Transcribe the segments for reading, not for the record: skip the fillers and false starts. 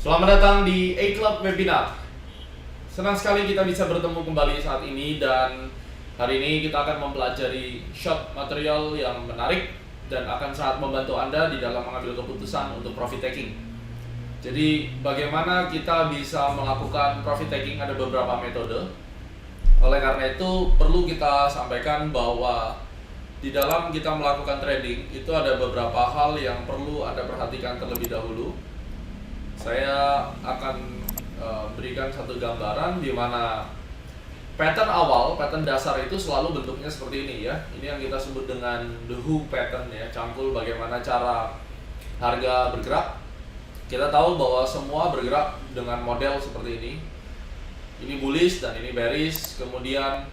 Selamat datang di A-Club Webinar. Senang sekali kita bisa bertemu kembali saat ini, dan hari ini kita akan mempelajari short material yang menarik dan akan sangat membantu Anda di dalam mengambil keputusan untuk profit taking. Jadi bagaimana kita bisa melakukan profit taking, ada beberapa metode. Oleh karena itu perlu kita sampaikan bahwa di dalam kita melakukan trading itu ada beberapa hal yang perlu Anda perhatikan terlebih dahulu. Saya akan berikan satu gambaran di mana pattern awal, pattern dasar itu selalu bentuknya seperti ini ya. Ini yang kita sebut dengan the hook pattern ya, cangkul bagaimana cara harga bergerak. Kita tahu bahwa semua bergerak dengan model seperti ini. Ini bullish dan ini bearish, kemudian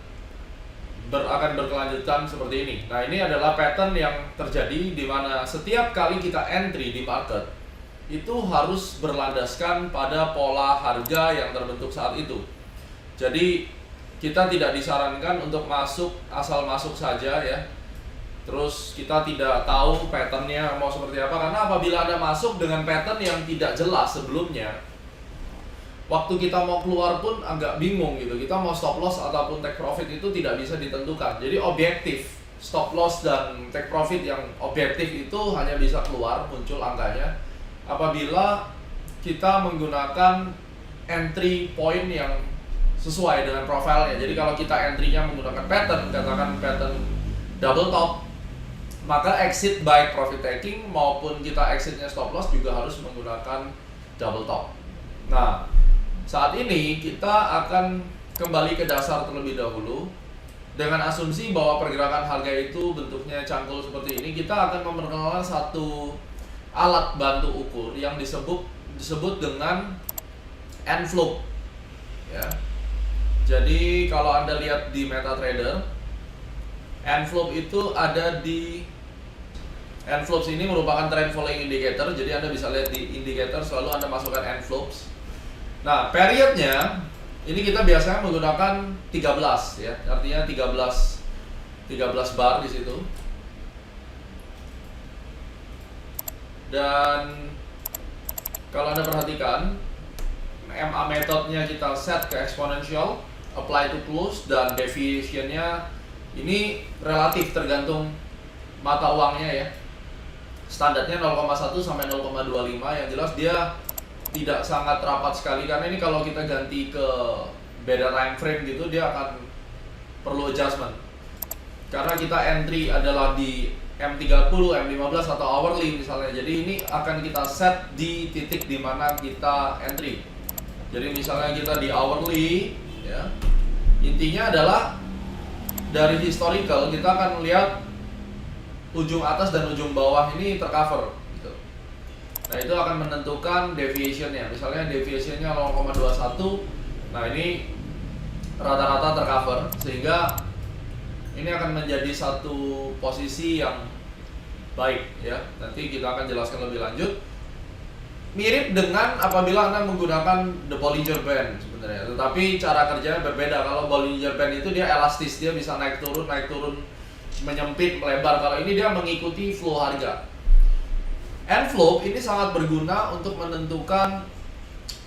akan berkelanjutan seperti ini. Nah, ini adalah pattern yang terjadi di mana setiap kali kita entry di market itu harus berlandaskan pada pola harga yang terbentuk saat itu. Jadi kita tidak disarankan untuk masuk asal masuk saja ya. Terus kita tidak tahu patternnya mau seperti apa, karena apabila Anda masuk dengan pattern yang tidak jelas sebelumnya, waktu kita mau keluar pun agak bingung gitu. Kita mau stop loss ataupun take profit itu tidak bisa ditentukan. Jadi objektif stop loss dan take profit yang objektif itu hanya bisa keluar muncul angkanya apabila kita menggunakan entry point yang sesuai dengan profilnya. Jadi kalau kita entry-nya menggunakan pattern, katakan pattern double top, maka exit baik profit taking maupun kita exitnya stop loss juga harus menggunakan double top. Nah, saat ini kita akan kembali ke dasar terlebih dahulu. Dengan asumsi bahwa pergerakan harga itu bentuknya cangkul seperti ini, kita akan memperkenalkan satu alat bantu ukur yang disebut dengan envelope ya. Jadi kalau Anda lihat di MetaTrader, envelope itu ada di envelopes ini merupakan trend following indicator. Jadi Anda bisa lihat di indicator selalu Anda masukkan envelopes. Nah, periodnya ini kita biasanya menggunakan 13 ya. Artinya 13 bar di situ. Dan kalau Anda perhatikan, MA metodenya kita set ke exponential, apply to close, dan deviationnya ini relatif tergantung mata uangnya ya. Standarnya 0,1 sampai 0,25, yang jelas dia tidak sangat rapat sekali, karena ini kalau kita ganti ke beda time frame gitu dia akan perlu adjustment. Karena kita entry adalah di M30, M15 atau hourly misalnya. Jadi ini akan kita set di titik di mana kita entry. Jadi misalnya kita di hourly ya. Intinya adalah dari historical kita akan melihat ujung atas dan ujung bawah ini tercover gitu. Nah, itu akan menentukan deviationnya. Misalnya deviationnya 0,21. Nah, ini rata-rata tercover, sehingga ini akan menjadi satu posisi yang baik ya. Nanti kita akan jelaskan lebih lanjut. Mirip dengan apabila Anda menggunakan the Bollinger Band sebenarnya, tetapi cara kerjanya berbeda. Kalau Bollinger Band itu dia elastis, dia bisa naik turun, menyempit, melebar. Kalau ini dia mengikuti flow harga. Envelope ini sangat berguna untuk menentukan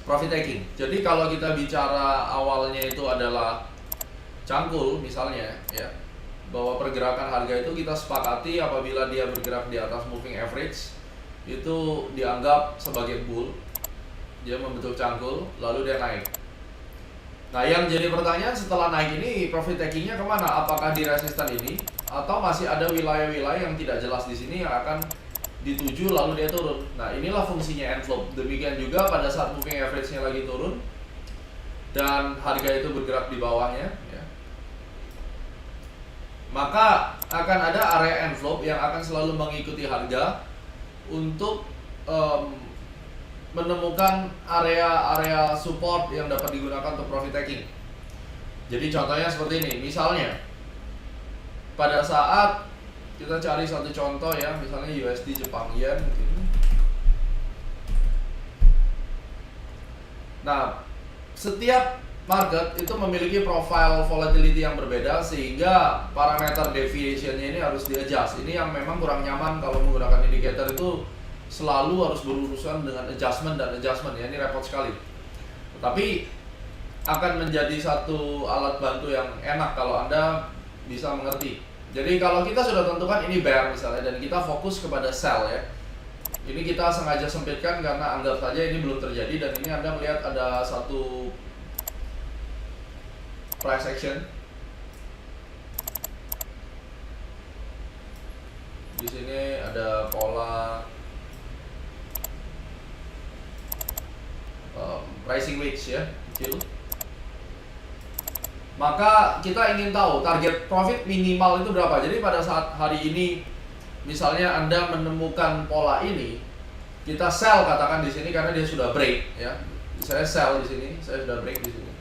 profit taking. Jadi kalau kita bicara awalnya itu adalah cangkul misalnya ya, bahwa pergerakan harga itu kita sepakati apabila dia bergerak di atas moving average itu dianggap sebagai bull, dia membentuk cangkul lalu dia naik. Nah, yang jadi pertanyaan setelah naik ini profit takingnya kemana? Apakah di resisten ini atau masih ada wilayah-wilayah yang tidak jelas di sini yang akan dituju lalu dia turun? Nah, inilah fungsinya envelope. Demikian juga pada saat moving average-nya lagi turun dan harga itu bergerak di bawahnya ya, maka akan ada area envelope yang akan selalu mengikuti harga untuk menemukan area-area support yang dapat digunakan untuk profit taking. Jadi contohnya seperti ini. Misalnya pada saat kita cari satu contoh ya, misalnya USD Jepang Yen mungkin. Nah, setiap market itu memiliki profile volatility yang berbeda, sehingga parameter deviationnya ini harus di-adjust. Ini yang memang kurang nyaman kalau menggunakan indikator itu selalu harus berurusan dengan adjustment dan adjustment ya, ini repot sekali. Tapi akan menjadi satu alat bantu yang enak kalau Anda bisa mengerti. Jadi kalau kita sudah tentukan ini bear misalnya dan kita fokus kepada sell ya. Ini kita sengaja sempitkan karena anggap saja ini belum terjadi, dan ini Anda melihat ada satu price action. Di sini ada pola pricing wedge ya, kecil. Maka kita ingin tahu target profit minimal itu berapa. Jadi pada saat hari ini misalnya Anda menemukan pola ini, kita sell katakan di sini karena dia sudah break ya. Saya sell di sini, saya sudah break di sini.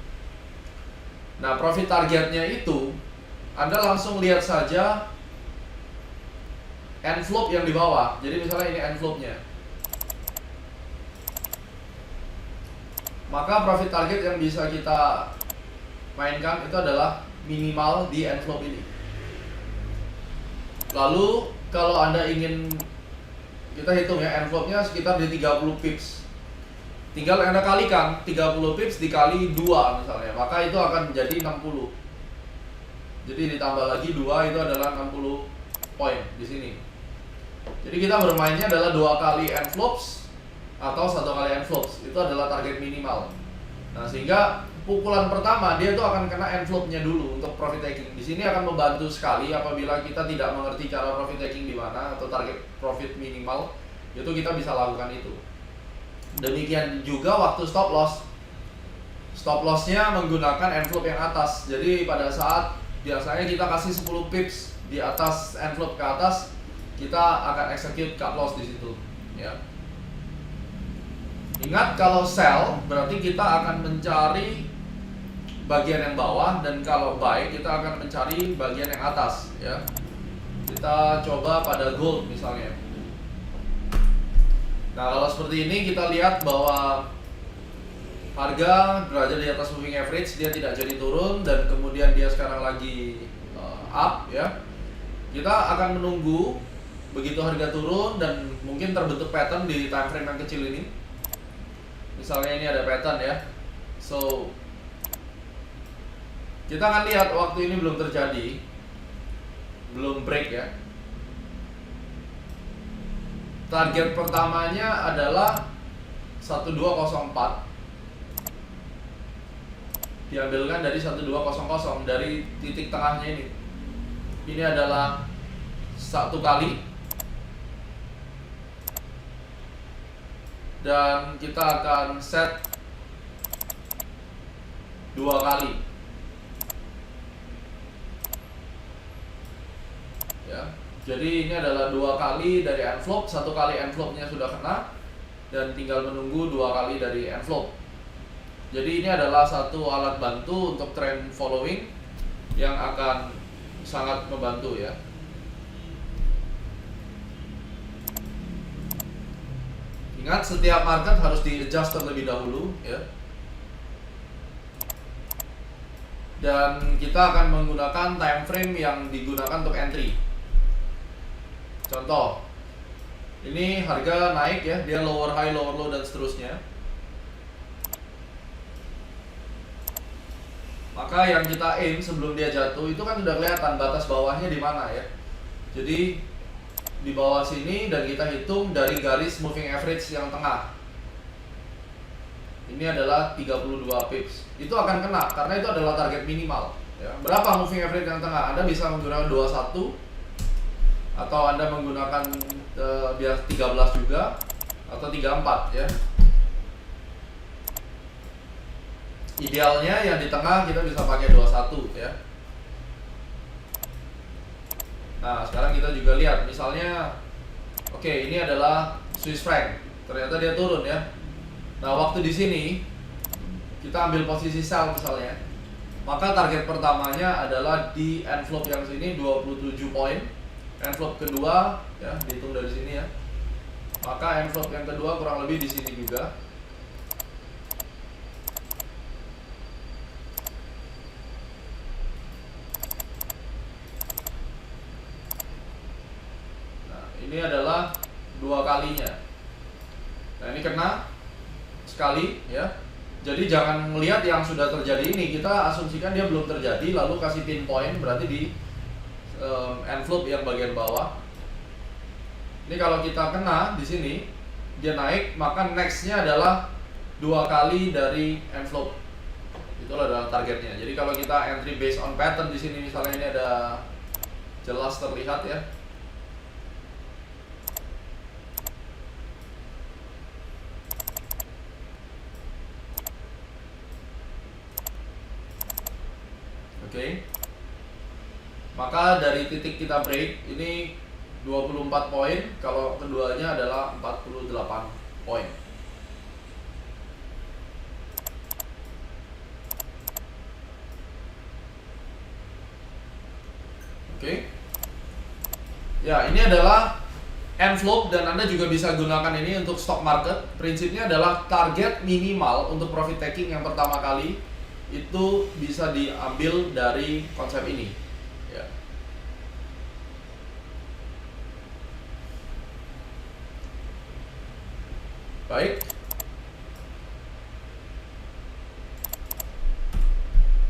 Nah, profit targetnya itu Anda langsung lihat saja envelope yang di bawah. Jadi misalnya ini envelope-nya. Maka profit target yang bisa kita mainkan itu adalah minimal di envelope ini. Lalu kalau Anda ingin, kita hitung ya, envelope-nya sekitar di 30 pips. Tinggal Anda kalikan 30 pips dikali 2 misalnya, maka itu akan menjadi 60. Jadi ditambah lagi 2 itu adalah 60 poin di sini. Jadi kita bermainnya adalah 2 kali envelopes atau 1 kali envelopes. Itu adalah target minimal. Nah, sehingga pukulan pertama dia itu akan kena envelope-nya dulu untuk profit taking. Di sini akan membantu sekali apabila kita tidak mengerti cara profit taking di mana atau target profit minimal, itu kita bisa lakukan itu. Demikian juga waktu stop loss. Stop loss-nya menggunakan envelope yang atas. Jadi pada saat biasanya kita kasih 10 pips di atas envelope ke atas, kita akan execute cut loss di situ, ya. Ingat, kalau sell berarti kita akan mencari bagian yang bawah, dan kalau buy kita akan mencari bagian yang atas ya. Kita coba pada gold misalnya. Nah, kalau seperti ini kita lihat bahwa harga berada di atas moving average, dia tidak jadi turun, dan kemudian dia sekarang lagi up ya. Kita akan menunggu begitu harga turun dan mungkin terbentuk pattern di time frame yang kecil ini. Misalnya ini ada pattern ya. So kita akan lihat waktu ini belum terjadi, belum break ya. Target pertamanya adalah 1204. Diambilkan dari 1200 dari titik tengahnya ini. Ini adalah 1 kali. Dan kita akan set 2 kali ya. Jadi ini adalah 2 kali dari envelope, 1 kali envelope-nya sudah kena, dan tinggal menunggu 2 kali dari envelope. Jadi ini adalah satu alat bantu untuk trend following yang akan sangat membantu ya. Ingat, setiap market harus di-adjust terlebih dahulu ya. Dan kita akan menggunakan time frame yang digunakan untuk entry. Contoh, ini harga naik ya, dia lower high, lower low dan seterusnya. Maka yang kita aim sebelum dia jatuh itu kan sudah kelihatan batas bawahnya di mana ya. Jadi di bawah sini, dan kita hitung dari garis moving average yang tengah. Ini adalah 32 pips. Itu akan kena karena itu adalah target minimal ya. Berapa moving average yang tengah? Anda bisa menggunakan 21 atau Anda menggunakan biar 13 juga atau 34 ya. Idealnya yang di tengah kita bisa pakai 21 ya. Nah, sekarang kita juga lihat misalnya, oke, ini adalah Swiss franc. Ternyata dia turun ya. Nah, waktu di sini kita ambil posisi sell misalnya. Maka target pertamanya adalah di envelope yang sini 27 poin. Envelope kedua ya, dihitung dari sini ya. Maka envelope yang kedua kurang lebih di sini juga. Ini adalah 2 kalinya sekali ya. Jadi jangan melihat yang sudah terjadi ini, kita asumsikan dia belum terjadi lalu kasih pinpoint berarti di envelope yang bagian bawah. Ini kalau kita kena di sini dia naik, maka nextnya adalah 2 kali dari envelope. Itulah adalah targetnya. Jadi kalau kita entry based on pattern di sini misalnya ini ada jelas terlihat ya. Oke. Maka dari titik kita break ini 24 poin, kalau keduanya adalah 48 poin. Oke. Ya, ini adalah envelope dan Anda juga bisa gunakan ini untuk stock market. Prinsipnya adalah target minimal untuk profit taking yang pertama kali itu bisa diambil dari konsep ini. Ya. Baik.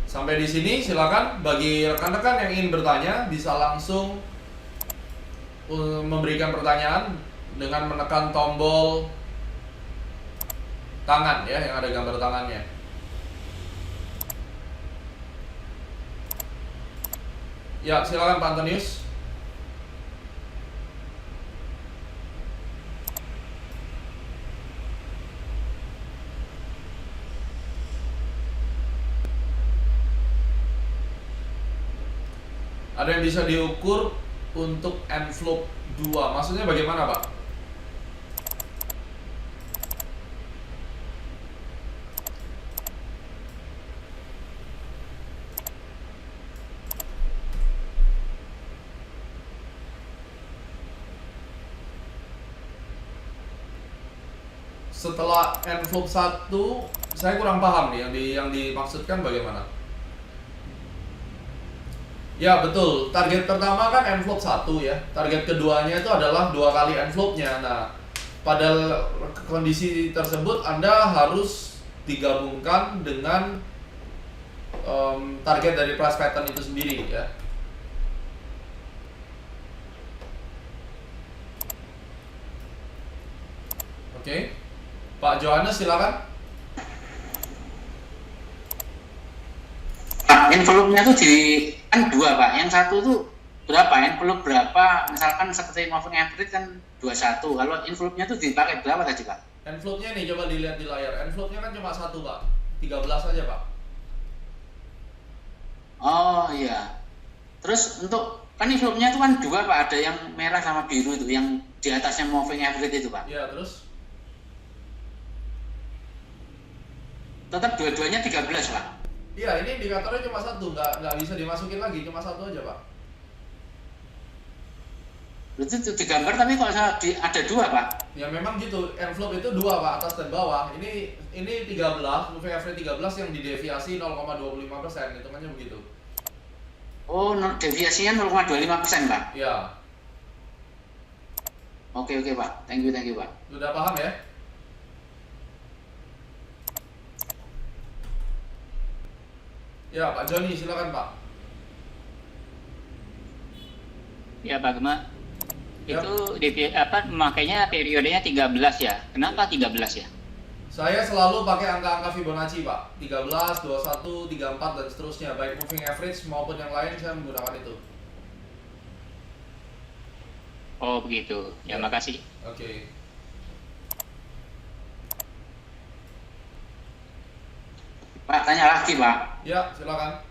Sampai di sini silakan bagi rekan-rekan yang ingin bertanya bisa langsung memberikan pertanyaan dengan menekan tombol tangan ya yang ada gambar tangannya. Ya, silakan Pak Antonius. Ada yang bisa diukur untuk envelope 2. Maksudnya bagaimana, Pak? Setelah envelope 1, saya kurang paham nih yang dimaksudkan bagaimana. Ya betul, target pertama kan envelope 1 ya. Target keduanya itu adalah 2 kali envelope-nya. Nah, pada kondisi tersebut Anda harus digabungkan dengan target dari price pattern itu sendiri ya. Oke. Pak Johannes silakan. Pak, envelope-nya tuh di kan 2 Pak. Yang satu tuh berapa? Envelope berapa? Misalkan seperti moving average kan 21. Kalau envelope-nya tuh dipakai berapa tadi Pak? Envelope-nya nih coba dilihat di layar. Envelope-nya kan cuma 1 Pak. 13 aja Pak. Oh iya. Terus untuk kan envelope-nya tuh kan 2 Pak. Ada yang merah sama biru itu, yang di atasnya moving average itu Pak. Iya, terus? Tetap dua-duanya 13 Pak. Iya, ini indikatornya cuma 1, nggak bisa dimasukin lagi, cuma 1 aja Pak. Berarti itu digambar tapi kalau ada 2 Pak. Ya memang gitu, envelope itu 2 Pak, atas dan bawah. Ini 13, moving average 13 yang dideviasi 0,25%, hitungannya begitu. Oh, deviasinya 0,25% Pak. Iya. Oke Pak. Thank you Pak. Sudah paham ya? Ya, Pak Joni, silakan Pak. Ya Pak Gema, Ya. itu makanya periodenya 13 ya. Kenapa 13 ya? Saya selalu pakai angka-angka Fibonacci Pak, 13, 21, 34 dan seterusnya. Baik moving average maupun yang lain saya menggunakan itu. Oh begitu, ya makasih. Oke. Pak, tanya lagi Pak. Ya, silakan.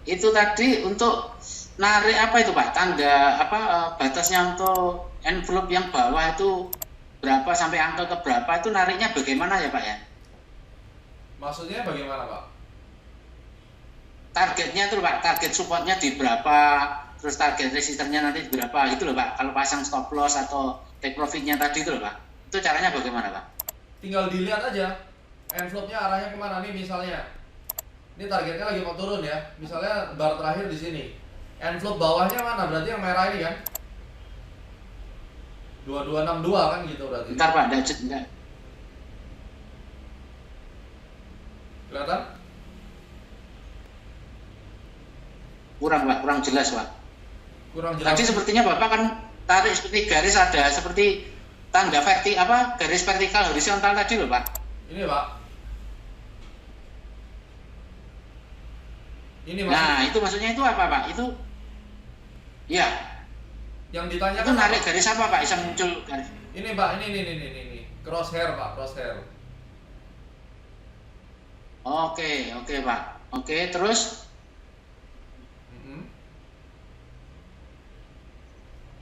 Itu tadi untuk narik apa itu Pak? Tanda batasnya untuk envelope yang bawah itu berapa sampai angka ke berapa, itu nariknya bagaimana ya Pak ya? Maksudnya bagaimana Pak? Targetnya itu Pak, target supportnya di berapa, terus target resistennya nanti berapa gitu loh Pak. Kalau pasang stop loss atau take profitnya tadi itu loh Pak. Itu caranya bagaimana Pak? Tinggal dilihat aja envelope-nya arahnya kemana nih misalnya. Ini targetnya lagi mau turun ya. Misalnya bar terakhir di sini. Envelope bawahnya mana? Berarti yang merah ini kan? 2262 kan gitu berarti. Bentar Pak, enggak. Kelihatan? kurang jelas Pak. Kurang jelas. Tadi sepertinya Bapak kan tarik seperti garis, ada seperti tanda garis vertikal horizontal tadi loh Pak. Ini Pak. Ini Nah itu maksudnya itu apa Pak? Itu ya. Yang ditanyakan Itu narik apa? garis apa Pak? Bisa muncul garis. Ini Pak, ini. Crosshair Pak, crosshair. Oke Pak. Oke terus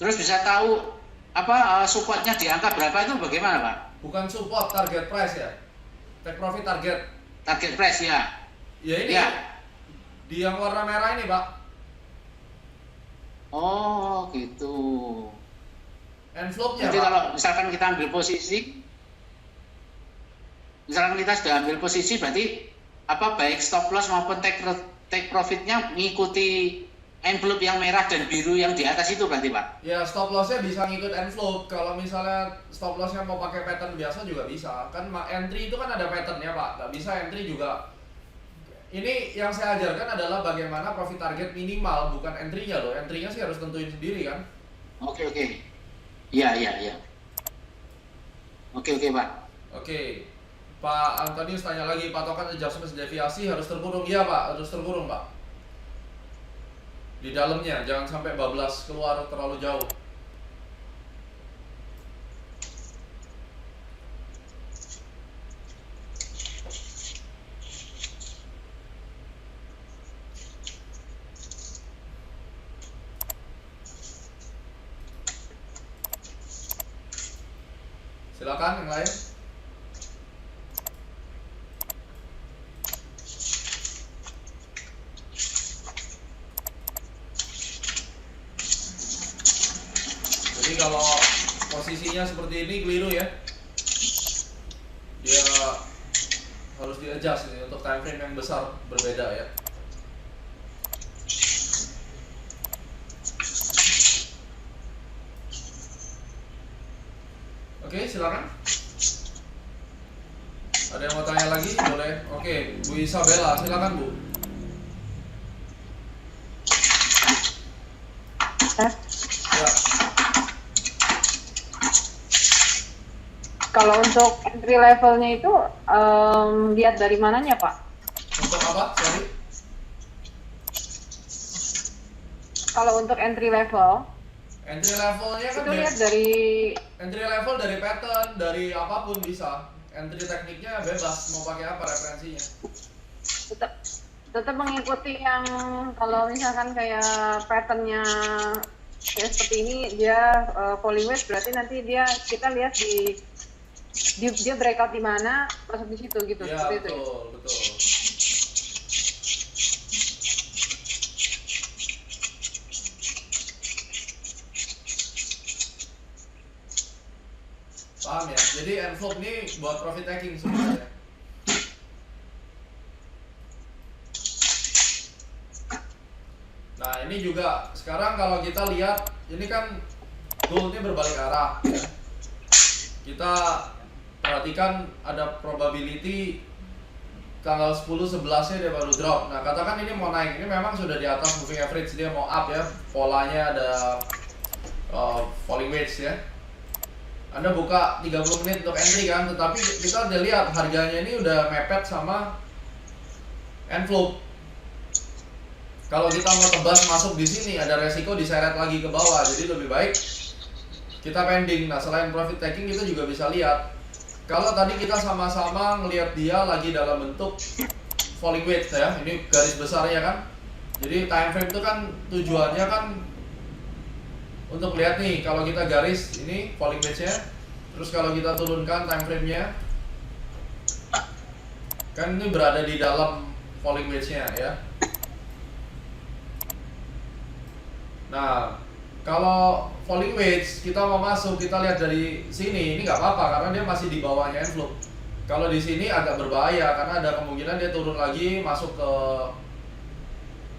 terus bisa tahu apa supportnya di angka berapa itu bagaimana Pak? Bukan support, target price ya. Take profit target. Target price ya. Ya ini. Ya. Di yang warna merah ini Pak. Oh gitu. Envelope-nya Jadi Pak. kalau misalkan kita ambil posisi, misalkan kita sudah ambil posisi, berarti apa baik stop loss maupun take profitnya mengikuti envelope yang merah dan biru yang di atas itu berarti Pak? Ya stop loss-nya bisa ngikut envelope. Kalau misalnya stop loss-nya mau pakai pattern biasa juga bisa. Kan entry itu kan ada pattern-nya Pak. Nggak bisa entry juga. Ini yang saya ajarkan adalah bagaimana profit target minimal, bukan entry-nya loh. Entry-nya sih harus tentuin sendiri kan. Oke. Iya. Oke Pak. Oke. Pak Antonius tanya lagi, patokan adjustment deviasi harus terkurung? Iya Pak, harus terkurung Pak. Di dalamnya, jangan sampai bablas keluar terlalu jauh. Silakan yang lain. Jadi kalau posisinya seperti ini keliru ya. Dia harus di-adjust ini untuk time frame yang besar berbeda ya. Oke, silakan. Ada yang mau tanya lagi? Boleh. Oke, Bu Isabella, silakan Bu. Ya. Kalau untuk entry levelnya itu lihat dari mananya Pak? Untuk apa? Sorry. Kalau untuk entry levelnya kan Entry levelnya kan lihat dari entry level dari pattern, dari apapun bisa. Entry tekniknya bebas, mau pakai apa referensinya. tetap mengikuti yang kalau misalkan kayak patternnya kayak seperti ini dia falling wedge, berarti nanti kita lihat dia breakout di mana masuk di situ gitu. Iya, seperti itu. betul. Paham ya? Jadi envelope ini buat profit taking sebenarnya. Nah ini juga sekarang kalau kita lihat ini kan gold-nya berbalik arah ya. Kita perhatikan ada probability tanggal 10-11 nya dia baru drop. Nah katakan ini mau naik, ini memang sudah di atas moving average, dia mau up ya, polanya ada falling wedge ya. Anda buka 30 menit untuk entry kan, tetapi kita udah lihat harganya ini udah mepet sama envelope. Kalau kita mau tebas masuk di sini ada resiko diseret lagi ke bawah, jadi lebih baik kita pending. Nah selain profit taking kita juga bisa lihat kalau tadi kita sama-sama ngelihat dia lagi dalam bentuk falling wedge ya, ini garis besarnya kan. Jadi time frame itu kan tujuannya kan untuk lihat nih, kalau kita garis ini falling wedge-nya, terus kalau kita turunkan time frame-nya, kan ini berada di dalam falling wedge-nya ya. Nah, kalau falling wedge kita mau masuk, kita lihat dari sini, ini nggak apa-apa karena dia masih di bawahnya envelope. Kalau di sini agak berbahaya karena ada kemungkinan dia turun lagi masuk ke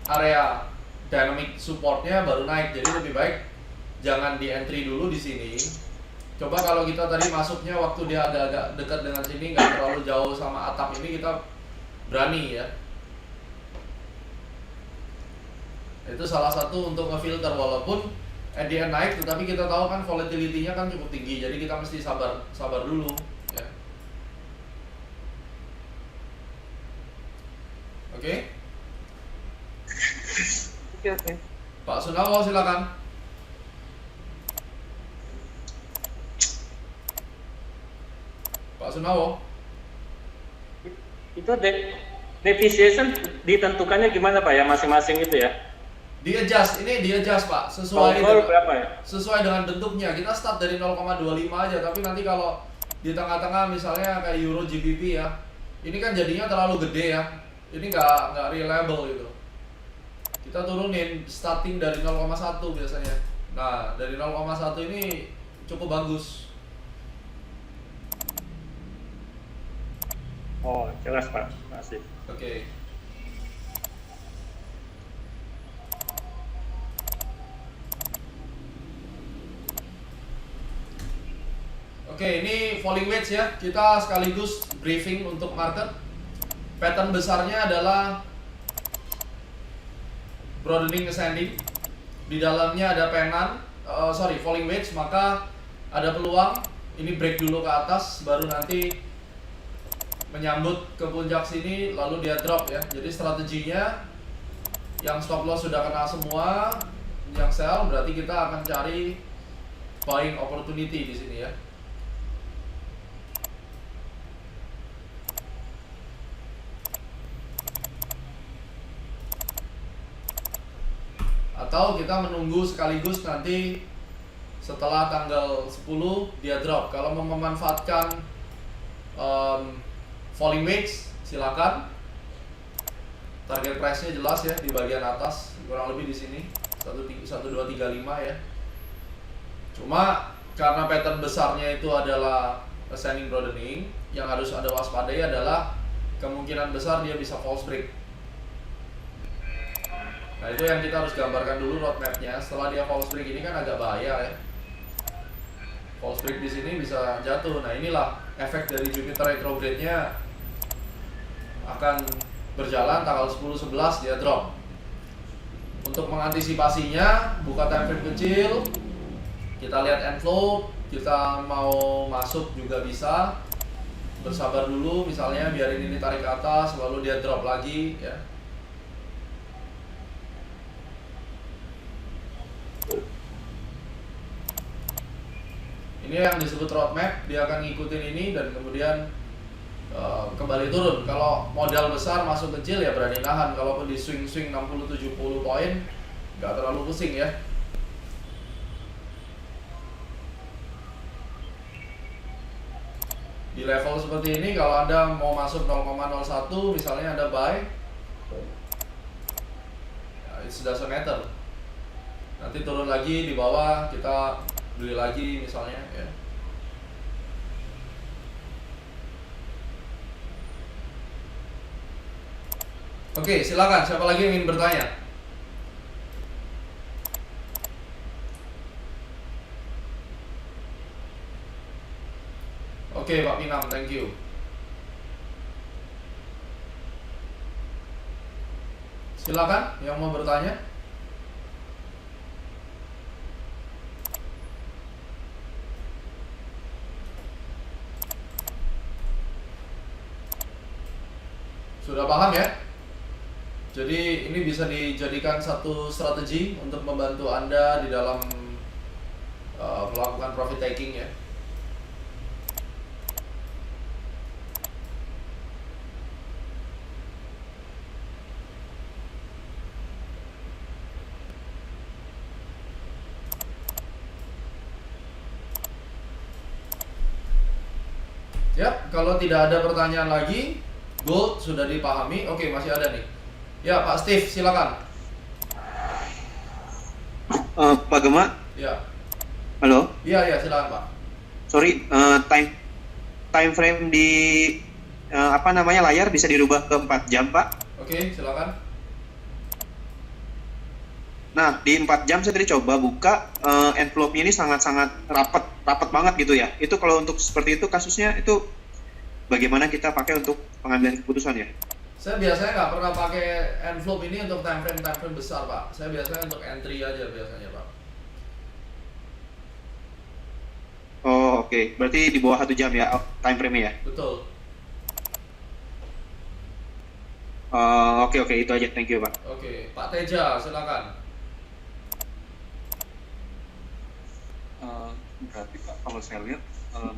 area dynamic support-nya baru naik. Jadi lebih baik jangan di entry dulu di sini. Coba kalau kita tadi masuknya waktu dia agak-agak dekat dengan sini, nggak terlalu jauh sama atap ini, kita berani ya. Itu salah satu untuk ngefilter, walaupun EDN naik tetapi kita tahu kan volatility-nya kan cukup tinggi, jadi kita mesti sabar dulu ya. Oke. Oke. Pak Sunawo silakan. Pak Sunawo. Itu depreciation ditentukannya gimana Pak ya, masing-masing itu ya? Di-adjust Pak, Overall berapa ya? sesuai dengan bentuknya. Kita start dari 0,25 aja, tapi nanti kalau di tengah-tengah misalnya kayak Euro GBP ya, ini kan jadinya terlalu gede ya. Ini nggak reliable gitu. Kita turunin starting dari 0,1 biasanya. Nah, dari 0,1 ini cukup bagus. Oh, jelas Pak. Terima kasih. Oke. Oke, ini falling wedge ya. Kita sekaligus briefing untuk market. Pattern besarnya adalah broadening ascending. Di dalamnya ada falling wedge, maka ada peluang ini break dulu ke atas, baru nanti menyambut ke puncak sini, lalu dia drop ya. Jadi strateginya yang stop loss sudah kena semua, yang sell berarti kita akan cari buying opportunity di sini ya. Atau kita menunggu sekaligus nanti setelah tanggal 10 dia drop. Kalau mau memanfaatkan falling wedge silakan. Target price-nya jelas ya di bagian atas, kurang lebih di sini 1235 ya. Cuma karena pattern besarnya itu adalah ascending broadening, yang harus ada waspadai adalah kemungkinan besar dia bisa false break. Nah, itu yang kita harus gambarkan dulu roadmap-nya. Setelah dia false break ini kan agak bahaya ya. False break di sini bisa jatuh. Nah, inilah efek dari Jupiter retrograde-nya akan berjalan tanggal 10-11 dia drop. Untuk mengantisipasinya, buka time frame kecil, kita lihat envelope, kita mau masuk juga bisa. Bersabar dulu, misalnya biarin ini tarik ke atas, lalu dia drop lagi ya. Ini yang disebut roadmap, dia akan ngikutin ini dan kemudian kembali turun. Kalau modal besar masuk kecil ya berani nahan. Kalaupun di swing-swing 60-70 poin nggak terlalu pusing ya. Di level seperti ini kalau Anda mau masuk 0,01 misalnya Anda buy, ya, it doesn't matter. Nanti turun lagi di bawah kita beli lagi misalnya ya. Oke, silakan. Siapa lagi yang ingin bertanya? Oke, Pak Pinam, thank you. Silakan yang mau bertanya. Sudah paham ya? Jadi ini bisa dijadikan satu strategi untuk membantu Anda di dalam melakukan profit taking ya. Ya, kalau tidak ada pertanyaan lagi, gold sudah dipahami. Oke, masih ada nih. Ya, Pak Steve, silakan. Pak Gema? Ya. Halo? Iya, silakan, Pak. Sorry, time frame di layar bisa dirubah ke 4 jam, Pak? Oke, silakan. Nah, di 4 jam saya tadi coba buka, envelope-nya ini sangat-sangat rapat banget gitu ya. Itu kalau untuk seperti itu kasusnya itu bagaimana kita pakai untuk pengambilan keputusan ya? Saya biasanya nggak pernah pakai envelope ini untuk time frame besar Pak. Saya biasanya untuk entry aja biasanya Pak. Oh, oke. Berarti di bawah 1 jam ya time frame-nya ya? Betul. Oke, itu aja. Thank you, Pak. Oke, Pak Teja silakan. Berarti Pak, kalau saya lihat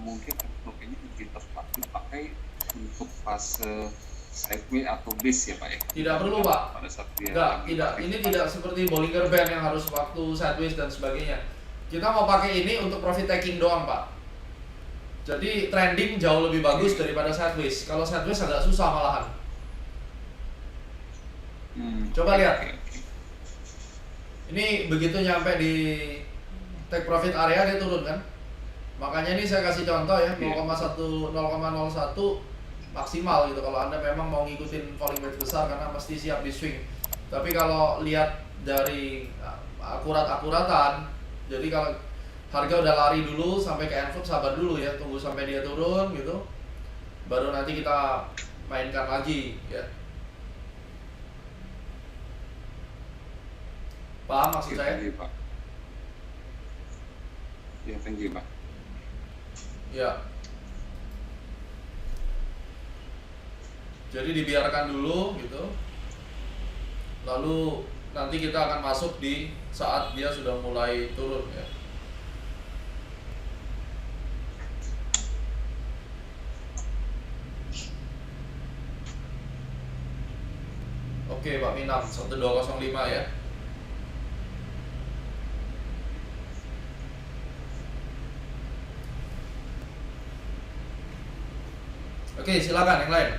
mungkin envelope ini lebih tepat dipakai untuk fase sideway atau base ya Pak ya? Tidak perlu Pak. Pada saat dia Tidak. Ini tidak seperti Bollinger Band yang harus waktu sideways dan sebagainya. Kita mau pakai ini untuk profit taking doang Pak. Jadi trending jauh lebih bagus daripada sideways. Kalau sideways agak susah malahan. Coba lihat. Oke. Ini begitu nyampe di take profit area dia turun kan. Makanya ini saya kasih contoh ya, 0,01 maksimal gitu kalau Anda memang mau ngikutin falling wedge besar karena mesti siap di swing. Tapi kalau lihat dari akurat-akuratan, jadi kalau harga udah lari dulu sampai ke envelope, sabar dulu ya, tunggu sampai dia turun gitu. Baru nanti kita mainkan lagi ya. Paham maksud saya? Thank you, Pak. Ya, thank you Pak. Ya. Jadi dibiarkan dulu gitu. Lalu nanti kita akan masuk di saat dia sudah mulai turun ya. Oke Pak Minam, 1205 ya. Oke, silakan yang lain.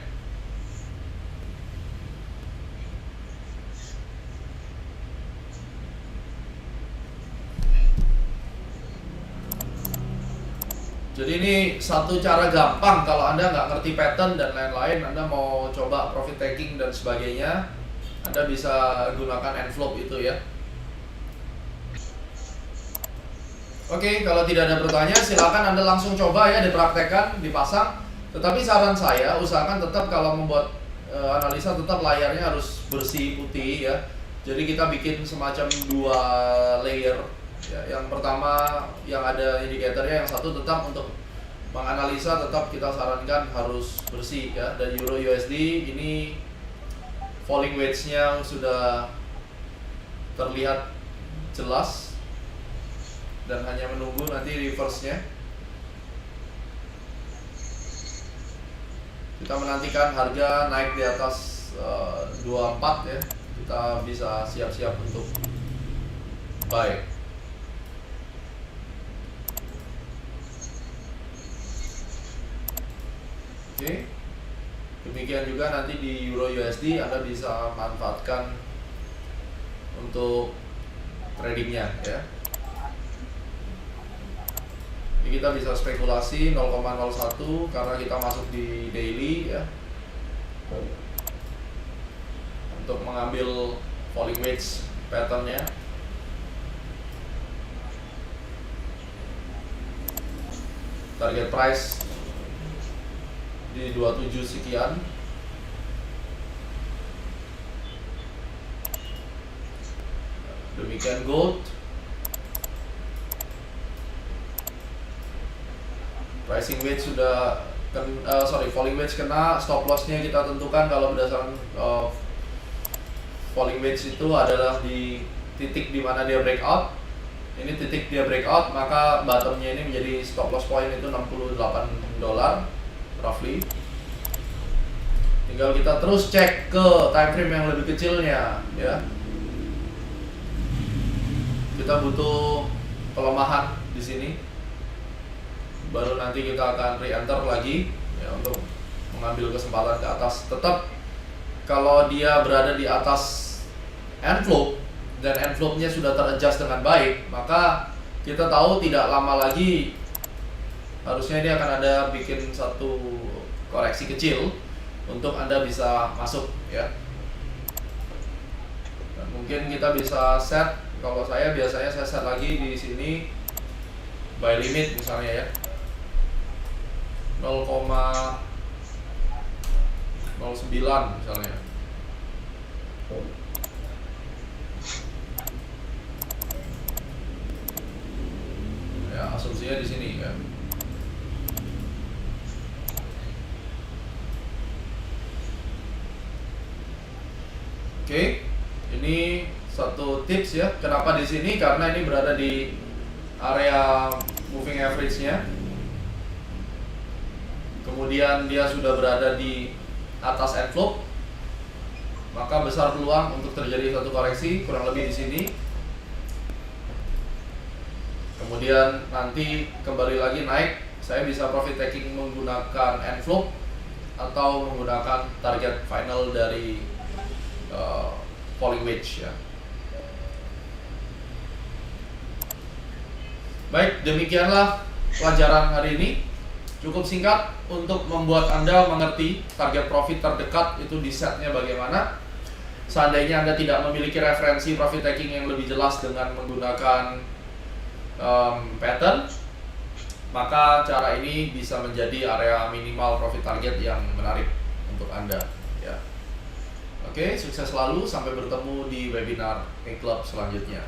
Jadi ini satu cara gampang kalau Anda nggak ngerti pattern dan lain-lain, Anda mau coba profit taking dan sebagainya, Anda bisa gunakan envelope itu ya. Oke, kalau tidak ada pertanyaan silakan Anda langsung coba ya, dipraktekkan, dipasang. Tetapi saran saya usahakan tetap kalau membuat analisa tetap layarnya harus bersih putih ya. Jadi kita bikin semacam 2 layer ya. Yang pertama yang ada indikatornya, yang satu tetap untuk menganalisa tetap kita sarankan harus bersih ya. Dan Euro USD ini falling wedge-nya sudah terlihat jelas dan hanya menunggu nanti reverse-nya. Kita menantikan harga naik di atas 24 ya. Kita bisa siap-siap untuk buy. Oke. Demikian juga nanti di Euro USD Anda bisa manfaatkan untuk tradingnya ya. Ini kita bisa spekulasi 0,01 karena kita masuk di daily ya, untuk mengambil falling wedge patternnya. Target price di 27 sekian. Demikian gold. Pricing wedge sudah falling wedge kena, stop lossnya kita tentukan kalau berdasarkan falling wedge itu adalah di titik di mana dia breakout. Ini titik dia breakout, maka bottomnya ini menjadi stop loss point itu $68 roughly. Tinggal kita terus cek ke time frame yang lebih kecilnya ya. Kita butuh pelemahan di sini. Baru nanti kita akan re-enter lagi ya, untuk mengambil kesempatan ke atas. Tetap kalau dia berada di atas envelope dan envelope-nya sudah ter-adjust dengan baik, maka kita tahu tidak lama lagi harusnya dia akan ada bikin satu koreksi kecil untuk Anda bisa masuk ya. Dan mungkin kita bisa set, kalau saya biasanya saya set lagi di sini buy limit misalnya ya, 0,5 09 misalnya. Ya, asumsinya di sini kan. Oke, ini satu tips ya. Kenapa di sini? Karena ini berada di area moving average-nya. Kemudian dia sudah berada di atas envelope, maka besar peluang untuk terjadi satu koreksi kurang lebih di sini. Kemudian nanti kembali lagi naik, saya bisa profit taking menggunakan envelope atau menggunakan target final dari falling wedge ya. Baik, demikianlah pelajaran hari ini. Cukup singkat untuk membuat Anda mengerti target profit terdekat itu di setnya bagaimana. Seandainya Anda tidak memiliki referensi profit taking yang lebih jelas dengan menggunakan pattern, maka cara ini bisa menjadi area minimal profit target yang menarik untuk Anda ya. Oke, sukses selalu, sampai bertemu di webinar A-Club selanjutnya.